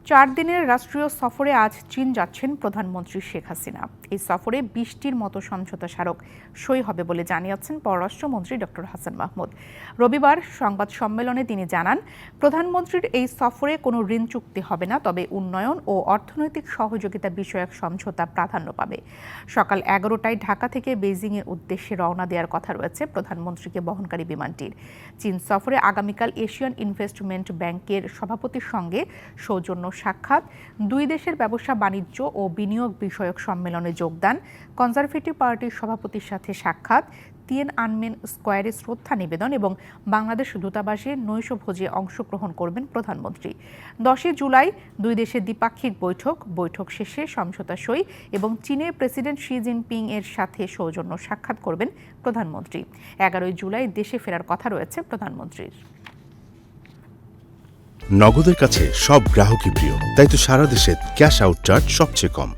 4 দিনের রাষ্ট্রীয় সফরে আজ চীন যাচ্ছেন প্রধানমন্ত্রী শেখ হাসিনা। এই সফরে 20টির মতো সমঝোতা স্মারক সই হবে বলে জানিয়েছেন পররাষ্ট্রমন্ত্রী ডক্টর হাসান মাহমুদ। রবিবার সংবাদ সম্মেলনে তিনি জানান, প্রধানমন্ত্রীর এই সফরে কোনো ঋণ চুক্তি হবে না, তবে উন্নয়ন ও অর্থনৈতিক সহযোগিতা বিষয়ক সমঝোতা প্রাধান্য পাবে। সকাল 11টায় ঢাকা থেকে বেইজিংয়ের উদ্দেশ্যে রওনা দেওয়ার কথা রয়েছে প্রধানমন্ত্রীকে বহনকারী বিমানটির। চীন সফরে আগামীকাল এশিয়ান ইনভেস্টমেন্ট ব্যাংকের সভাপতির সঙ্গে সৌজন্য সাক্ষাৎ, দুই দেশের ব্যবসা বাণিজ্য ও বিনিয়োগ বিষয়ক সম্মেলনে যোগদান, কনজারভেটিভ পার্টির সভাপতির সাথে সাক্ষাৎ, তিয়েনআনমেন স্কয়ারে শ্রদ্ধা নিবেদন এবং বাংলাদেশ দূতাবাসে নৈশভোজে অংশগ্রহণ করবেন প্রধানমন্ত্রী। 10 জুলাই দুই দেশের দ্বিপাক্ষিক বৈঠক শেষে সমঝোতা সই এবং চীনের প্রেসিডেন্ট শি জিনপিং এর সাথে সৌজন্য সাক্ষাৎ করবেন প্রধানমন্ত্রী। 11 জুলাই দেশে ফেরার কথা রয়েছে প্রধানমন্ত্রীর। নগদের কাছে সব গ্রাহকই প্রিয়, তাই তো সারা দেশে ক্যাশ আউট চার্জ সবচেয়ে কম।